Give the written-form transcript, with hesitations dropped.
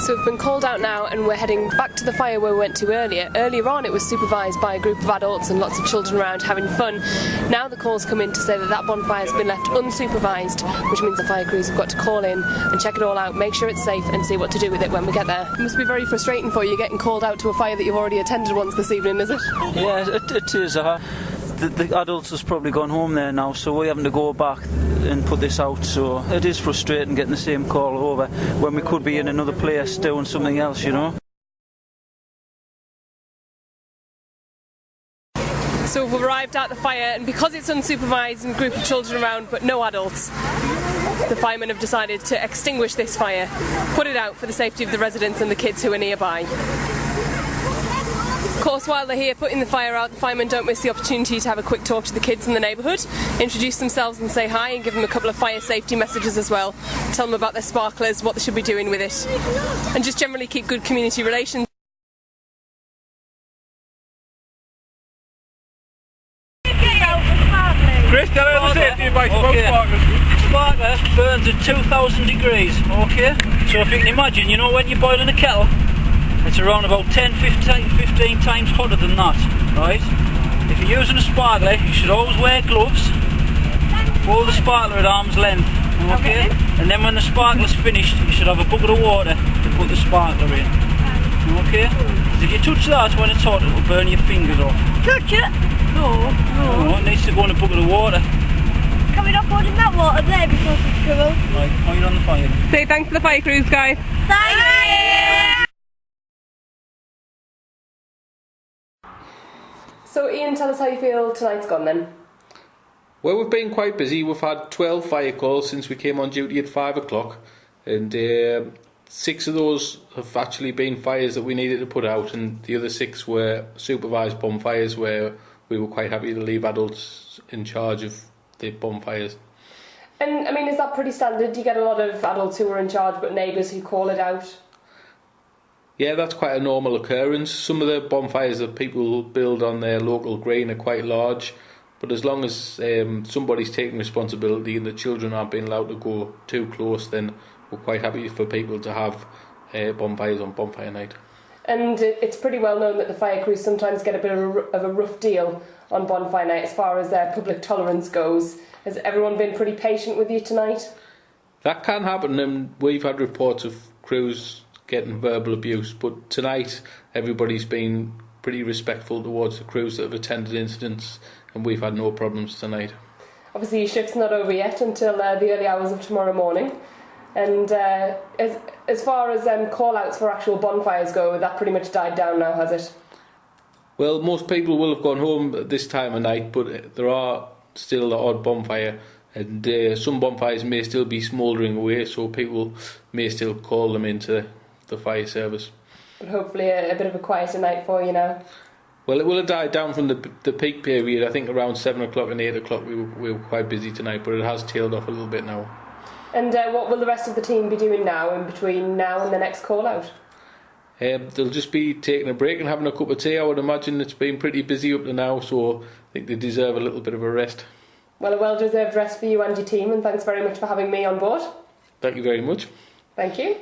So we've been called out now and we're heading back to the fire where we went to earlier. Earlier on it was supervised by a group of adults and lots of children around having fun. Now the calls come in to say that that bonfire has been left unsupervised, which means the fire crews have got to call in and check it all out, make sure it's safe and see what to do with it when we get there. It must be very frustrating for you getting called out to a fire that you've already attended once this evening, is it? Yeah, it is. The adults has probably gone home there now, so we're having to go back and put this out, so it is frustrating getting the same call over when we could be in another place doing something else, you know. So we've arrived at the fire, and because it's unsupervised and a group of children around but no adults, the firemen have decided to extinguish this fire, put it out for the safety of the residents and the kids who are nearby. Of course, while they're here putting the fire out, the firemen don't miss the opportunity to have a quick talk to the kids in the neighbourhood, introduce themselves and say hi, and give them a couple of fire safety messages as well, tell them about their sparklers, what they should be doing with it, and just generally keep good community relations. Chris, tell us the safety advice about sparklers. Sparkler burns at 2,000 degrees, okay? So if you can imagine, you know when you're boiling a kettle, it's around about 10, 15 times hotter than that, right? If you're using a sparkler, you should always wear gloves, hold the sparkler at arm's length, okay? And then when the sparkler's finished, you should have a bucket of water to put the sparkler in, okay? Because if you touch that when it's hot, it'll burn your fingers off. Touch it? No. No, it needs to go in a bucket of water. Can we not put in that water there because it's cool? Right, point on the fire. Say thanks to the fire crews, guys. Thank you! So Ian, tell us how you feel tonight's gone then. Well, we've been quite busy. We've had 12 fire calls since we came on duty at 5 o'clock, and 6 of those have actually been fires that we needed to put out, and the other 6 were supervised bonfires where we were quite happy to leave adults in charge of the bonfires. And I mean, is that pretty standard? Do you get a lot of adults who are in charge but neighbours who call it out? Yeah, that's quite a normal occurrence. Some of the bonfires that people build on their local green are quite large, but as long as somebody's taking responsibility and the children aren't being allowed to go too close, then we're quite happy for people to have bonfires on bonfire night. And it's pretty well known that the fire crews sometimes get a bit of a rough deal on bonfire night as far as their public tolerance goes. Has everyone been pretty patient with you tonight? That can happen, and we've had reports of crews getting verbal abuse, but tonight everybody's been pretty respectful towards the crews that have attended incidents, and we've had no problems tonight. Obviously your shift's not over yet until the early hours of tomorrow morning, and as far as call-outs for actual bonfires go, that pretty much died down now, has it? Well, most people will have gone home at this time of night, but there are still the odd bonfire, and some bonfires may still be smouldering away, so people may still call them into the fire service. But hopefully a bit of a quieter night for you now. Well, it will have died down from the peak period. I think around 7 o'clock and 8 o'clock we were quite busy tonight, but it has tailed off a little bit now. And what will the rest of the team be doing now, in between now and the next call out? They'll just be taking a break and having a cup of tea. I would imagine it's been pretty busy up to now, so I think they deserve a little bit of a rest. Well, a well-deserved rest for you and your team, and thanks very much for having me on board. Thank you very much. Thank you.